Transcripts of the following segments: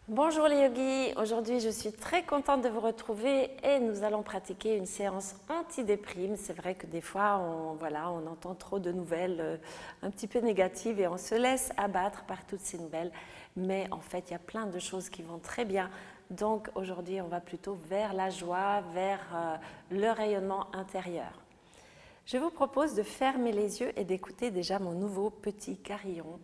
Bonjour les yogis, aujourd'hui je suis très contente de vous retrouver et nous allons pratiquer une séance anti-déprime. C'est vrai que des fois on entend trop de nouvelles un petit peu négatives et on se laisse abattre par toutes ces nouvelles, mais en fait il y a plein de choses qui vont très bien. Donc aujourd'hui on va plutôt vers la joie, vers le rayonnement intérieur. Je vous propose de fermer les yeux et d'écouter déjà mon nouveau petit carillon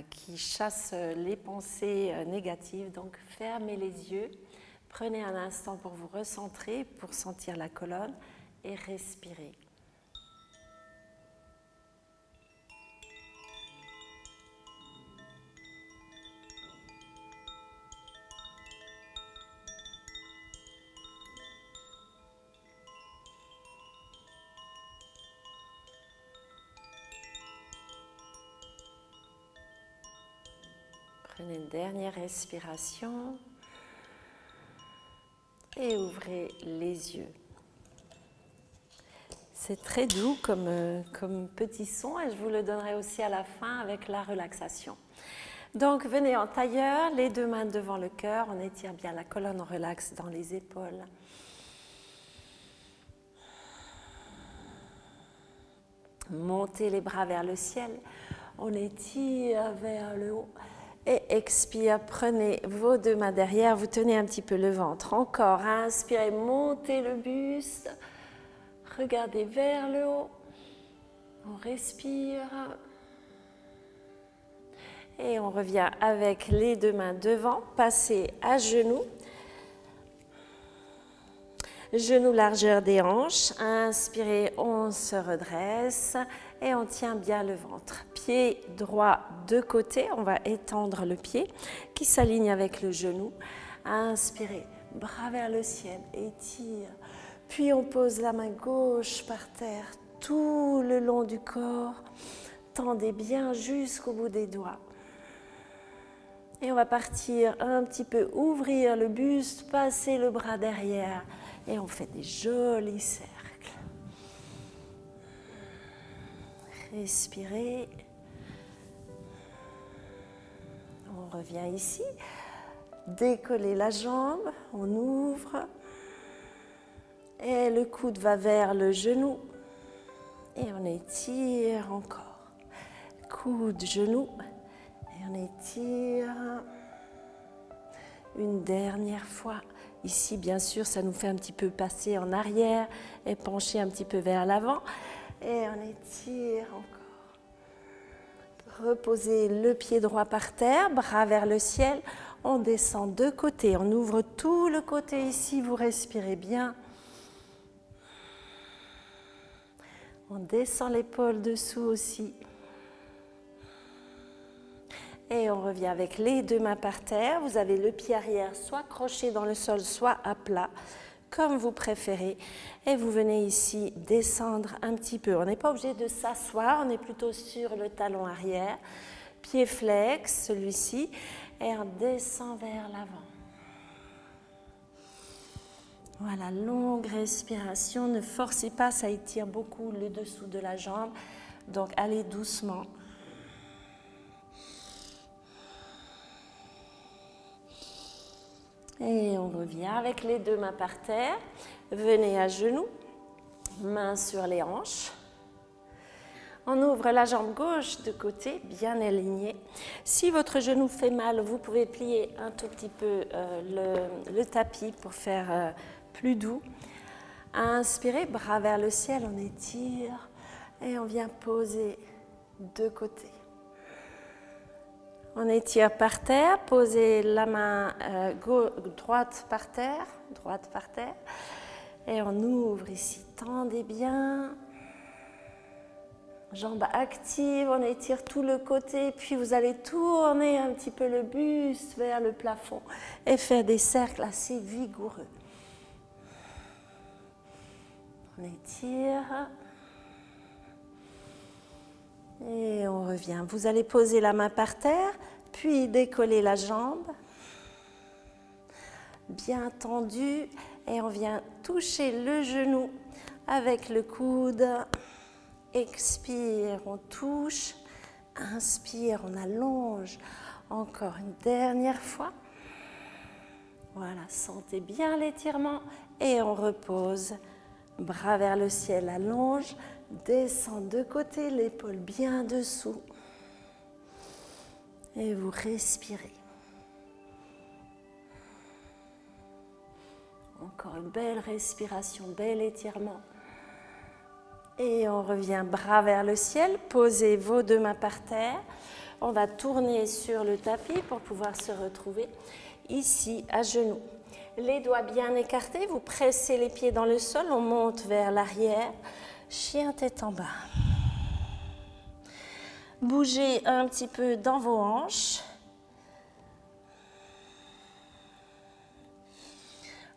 qui chasse les pensées négatives. Donc fermez les yeux, prenez un instant pour vous recentrer, pour sentir la colonne et respirez. Prenez une dernière respiration et ouvrez les yeux. C'est très doux comme petit son et je vous le donnerai aussi à la fin avec la relaxation. Donc venez en tailleur, les deux mains devant le cœur, on étire bien la colonne, on relaxe dans les épaules. Montez les bras vers le ciel, on étire vers le haut et expire, prenez vos deux mains derrière, vous tenez un petit peu le ventre. Encore, inspirez, montez le buste, regardez vers le haut, on respire et on revient avec les deux mains devant, passez à genoux. Genoux largeur des hanches, inspirez, on se redresse et on tient bien le ventre. Pied droit de côté, on va étendre le pied qui s'aligne avec le genou. Inspirez, bras vers le ciel, étire. Puis on pose la main gauche par terre, tout le long du corps. Tendez bien jusqu'au bout des doigts. Et on va partir un petit peu, ouvrir le buste, passer le bras derrière. Et on fait des jolis cercles. Respirez. On revient ici. Décollez la jambe, on ouvre. Et le coude va vers le genou. Et on étire encore. Coude, genou. Et on étire. Une dernière fois. Ici, bien sûr, ça nous fait un petit peu passer en arrière et pencher un petit peu vers l'avant. Et on étire encore. Reposez le pied droit par terre, bras vers le ciel. On descend de côté, on ouvre tout le côté ici, vous respirez bien. On descend l'épaule dessous aussi. Et on revient avec les deux mains par terre. Vous avez le pied arrière soit croché dans le sol, soit à plat, comme vous préférez. Et vous venez ici descendre un petit peu. On n'est pas obligé de s'asseoir, on est plutôt sur le talon arrière. Pied flex, celui-ci, et on descend vers l'avant. Voilà, longue respiration. Ne forcez pas, ça étire beaucoup le dessous de la jambe. Donc allez doucement. Et on revient avec les deux mains par terre. Venez à genoux, mains sur les hanches. On ouvre la jambe gauche de côté, bien alignée. Si votre genou fait mal, vous pouvez plier un tout petit peu le tapis pour faire plus doux. Inspirez, bras vers le ciel, on étire et on vient poser de côté. On étire par terre, posez la main droite par terre, et on ouvre ici, tendez bien, jambes actives, on étire tout le côté, puis vous allez tourner un petit peu le buste vers le plafond et faire des cercles assez vigoureux. On étire. Et on revient. Vous allez poser la main par terre, puis décoller la jambe. Bien tendu. Et on vient toucher le genou avec le coude. Expire, on touche. Inspire, on allonge. Encore une dernière fois. Voilà, sentez bien l'étirement et on repose. Bras vers le ciel, allonge, descend de côté, l'épaule bien dessous. Et vous respirez. Encore une belle respiration, bel étirement. Et on revient bras vers le ciel, posez vos deux mains par terre. On va tourner sur le tapis pour pouvoir se retrouver ici à genoux. Les doigts bien écartés, vous pressez les pieds dans le sol, on monte vers l'arrière, chien tête en bas. Bougez un petit peu dans vos hanches.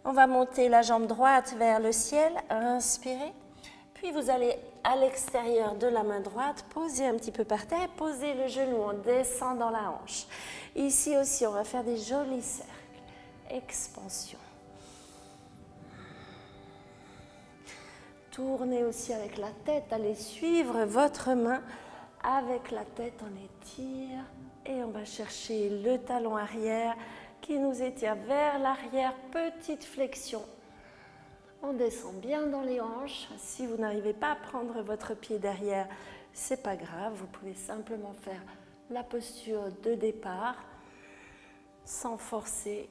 On va monter la jambe droite vers le ciel, inspirez. Puis vous allez à l'extérieur de la main droite, poser un petit peu par terre, poser le genou, on descend dans la hanche. Ici aussi, on va faire des jolis cercles. Expansion. Tournez aussi avec la tête, allez suivre votre main. Avec la tête, on étire et on va chercher le talon arrière qui nous étire vers l'arrière, petite flexion. On descend bien dans les hanches. Si vous n'arrivez pas à prendre votre pied derrière, c'est pas grave. Vous pouvez simplement faire la posture de départ sans forcer.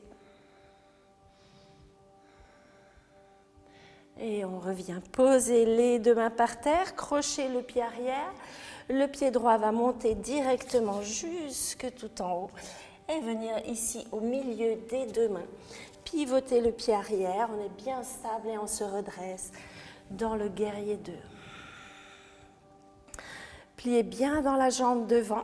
Et on revient poser les deux mains par terre, crochet le pied arrière. Le pied droit va monter directement jusque tout en haut et venir ici au milieu des deux mains. Pivoter le pied arrière, on est bien stable et on se redresse dans le guerrier 2. Pliez bien dans la jambe devant.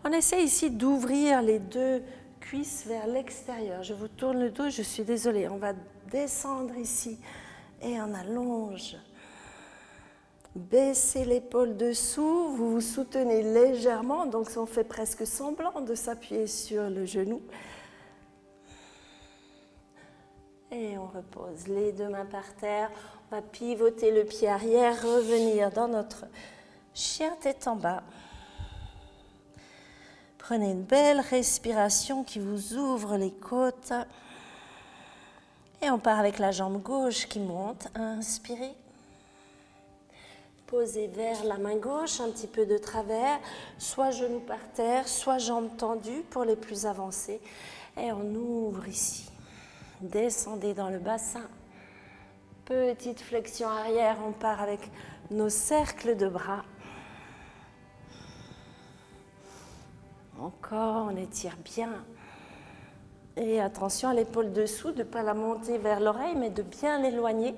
On essaie ici d'ouvrir les deux cuisses vers l'extérieur. Je vous tourne le dos, je suis désolée. On va descendre ici et on allonge. Baissez l'épaule dessous, vous vous soutenez légèrement, donc on fait presque semblant de s'appuyer sur le genou. Et on repose les deux mains par terre. On va pivoter le pied arrière, revenir dans notre chien tête en bas. Prenez une belle respiration qui vous ouvre les côtes. Et on part avec la jambe gauche qui monte. Inspirez. Posez vers la main gauche, un petit peu de travers, soit genou par terre, soit jambes tendues pour les plus avancés. Et on ouvre ici. Descendez dans le bassin. Petite flexion arrière, on part avec nos cercles de bras. Encore, on étire bien. Et attention à l'épaule dessous, de ne pas la monter vers l'oreille, mais de bien l'éloigner.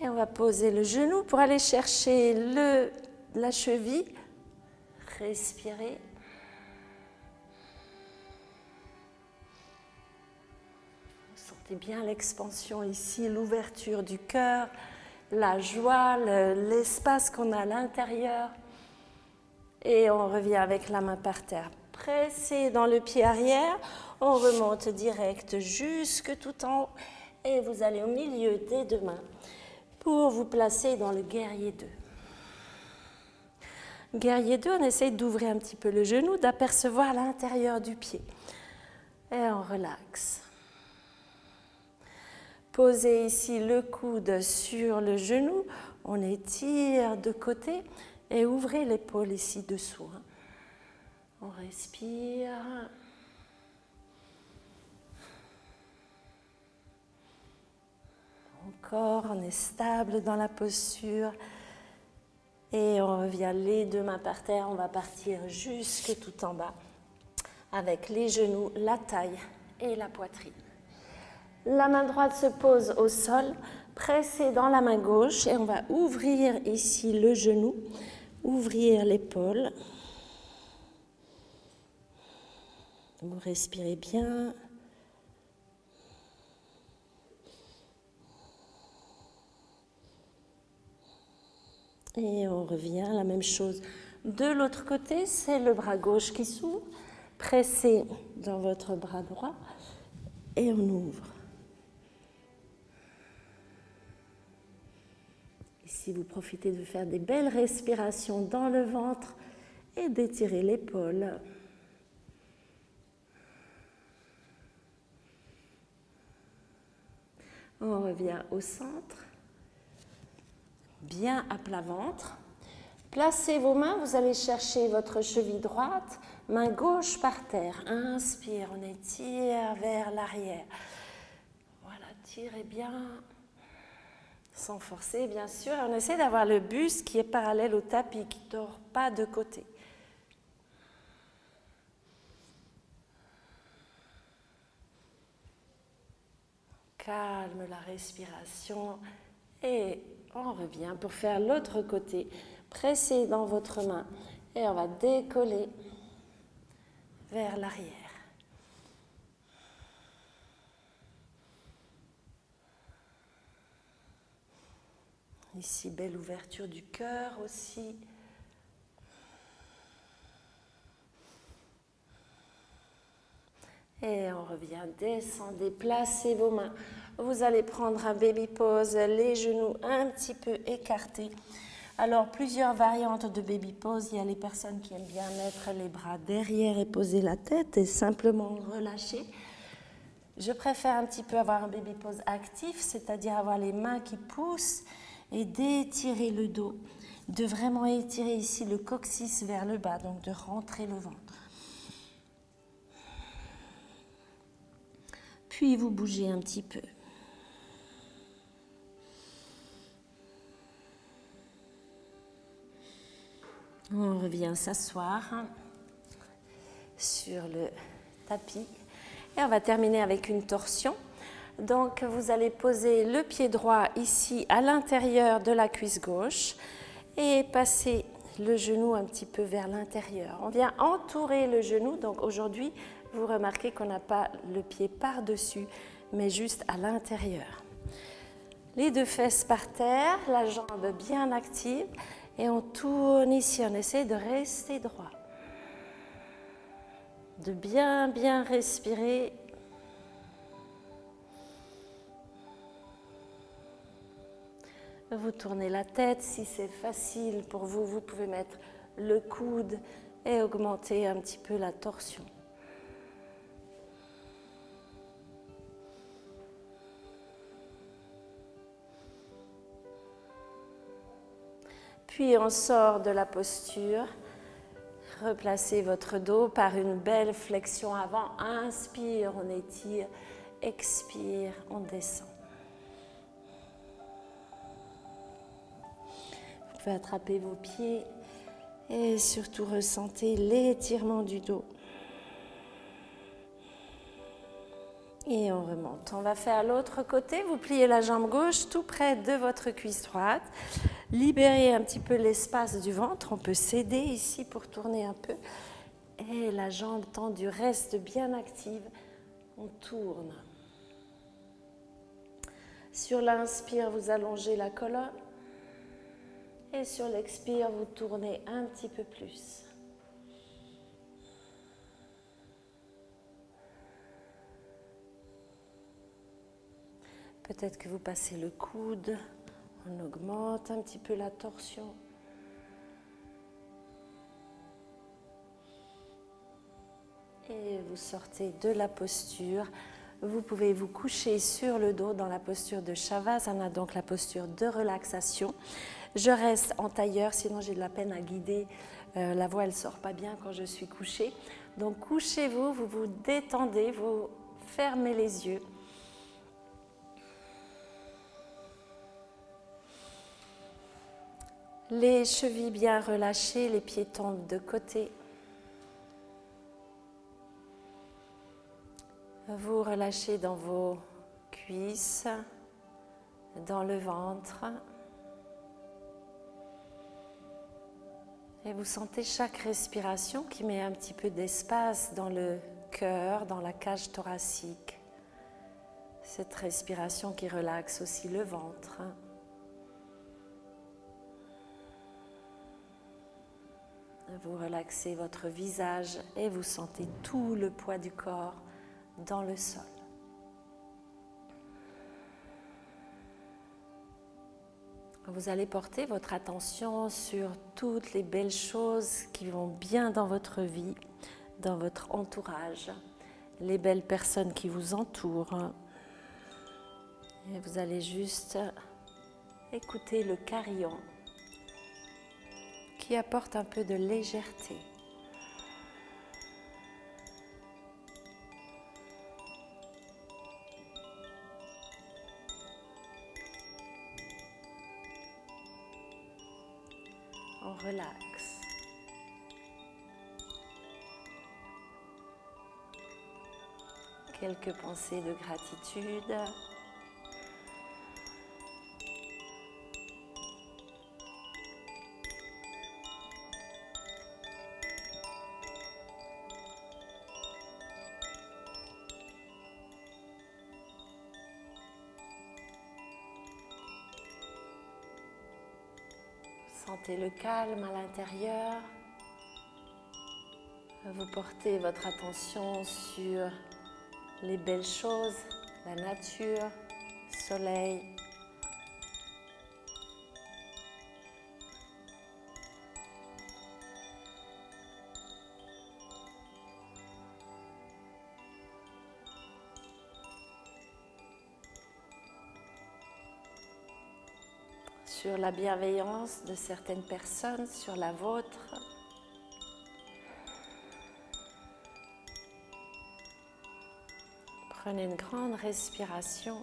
Et on va poser le genou pour aller chercher la cheville. Respirez. Sentez bien l'expansion ici, l'ouverture du cœur, la joie, l'espace qu'on a à l'intérieur. Et on revient avec la main par terre. Pressez dans le pied arrière, on remonte direct jusque tout en haut. Et vous allez au milieu des deux mains pour vous placer dans le guerrier 2. Guerrier 2, on essaye d'ouvrir un petit peu le genou, d'apercevoir l'intérieur du pied. Et on relaxe. Posez ici le coude sur le genou, on étire de côté et ouvrez l'épaule ici dessous. On respire. Encore, on est stable dans la posture. Et on revient les deux mains par terre, on va partir jusque tout en bas avec les genoux, la taille et la poitrine. La main droite se pose au sol, pressée dans la main gauche et on va ouvrir ici le genou, ouvrir l'épaule. Vous respirez bien. Et on revient, la même chose. De l'autre côté, c'est le bras gauche qui s'ouvre. Pressez dans votre bras droit et on ouvre. Ici, vous profitez de faire des belles respirations dans le ventre et d'étirer l'épaule. On revient au centre. Bien à plat ventre. Placez vos mains, vous allez chercher votre cheville droite, main gauche par terre. Inspire, on étire vers l'arrière. Voilà, tirez bien, sans forcer bien sûr. On essaie d'avoir le buste qui est parallèle au tapis, qui ne dort pas de côté. Calme la respiration et on revient pour faire l'autre côté. Pressez dans votre main et on va décoller vers l'arrière. Ici, belle ouverture du cœur aussi. Et on revient, descendez, placez vos mains. Vous allez prendre un baby pose, les genoux un petit peu écartés. Alors, plusieurs variantes de baby pose. Il y a les personnes qui aiment bien mettre les bras derrière et poser la tête et simplement relâcher. Je préfère un petit peu avoir un baby pose actif, c'est-à-dire avoir les mains qui poussent et d'étirer le dos, de vraiment étirer ici le coccyx vers le bas, donc de rentrer le ventre. Puis vous bougez un petit peu. On revient s'asseoir sur le tapis et on va terminer avec une torsion. Donc vous allez poser le pied droit ici à l'intérieur de la cuisse gauche et passer le genou un petit peu vers l'intérieur. On vient entourer le genou, donc aujourd'hui vous remarquez qu'on n'a pas le pied par-dessus mais juste à l'intérieur. Les deux fesses par terre, la jambe bien active et on tourne ici, on essaie de rester droit. De bien respirer. Vous tournez la tête, si c'est facile pour vous, vous pouvez mettre le coude et augmenter un petit peu la torsion. Puis on sort de la posture, replacez votre dos par une belle flexion avant. Inspire, on étire, expire, on descend. Vous pouvez attraper vos pieds et surtout ressentez l'étirement du dos. Et on remonte. On va faire l'autre côté. Vous pliez la jambe gauche tout près de votre cuisse droite. Libérez un petit peu l'espace du ventre. On peut s'aider ici pour tourner un peu. Et la jambe tendue reste bien active. On tourne. Sur l'inspire, vous allongez la colonne. Et sur l'expire, vous tournez un petit peu plus. Peut-être que vous passez le coude, on augmente un petit peu la torsion. Et vous sortez de la posture. Vous pouvez vous coucher sur le dos dans la posture de Shavasana, donc la posture de relaxation. Je reste en tailleur, sinon j'ai de la peine à guider. La voix, elle ne sort pas bien quand je suis couchée. Donc couchez-vous, vous vous détendez, vous fermez les yeux. Les chevilles bien relâchées, les pieds tombent de côté. Vous relâchez dans vos cuisses, dans le ventre. Et vous sentez chaque respiration qui met un petit peu d'espace dans le cœur, dans la cage thoracique. Cette respiration qui relaxe aussi le ventre. Vous relaxez votre visage et vous sentez tout le poids du corps dans le sol. Vous allez porter votre attention sur toutes les belles choses qui vont bien dans votre vie, dans votre entourage, les belles personnes qui vous entourent. Et vous allez juste écouter le carillon qui apporte un peu de légèreté. On relaxe. Quelques pensées de gratitude. Sentez le calme à l'intérieur. Vous portez votre attention sur les belles choses, la nature, le soleil. Sur la bienveillance de certaines personnes, sur la vôtre. Prenez une grande respiration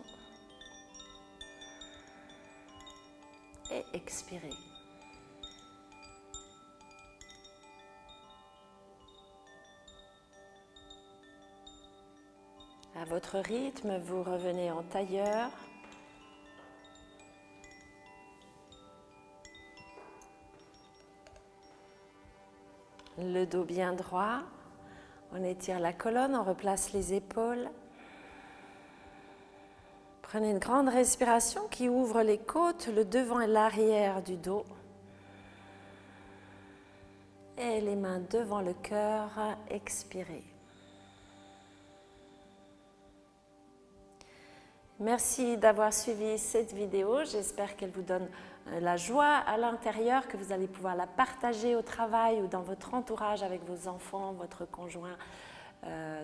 et expirez. À votre rythme, vous revenez en tailleur. Le dos bien droit. On étire la colonne, on replace les épaules. Prenez une grande respiration qui ouvre les côtes, le devant et l'arrière du dos. Et les mains devant le cœur, expirez. Merci d'avoir suivi cette vidéo. J'espère qu'elle vous donne la joie à l'intérieur, que vous allez pouvoir la partager au travail ou dans votre entourage avec vos enfants, votre conjoint,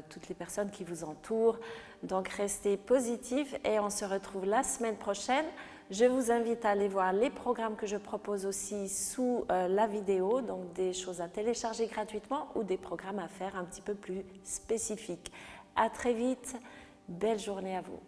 toutes les personnes qui vous entourent. Donc restez positifs et on se retrouve la semaine prochaine. Je vous invite à aller voir les programmes que je propose aussi sous la vidéo, donc des choses à télécharger gratuitement ou des programmes à faire un petit peu plus spécifiques. À très vite, belle journée à vous.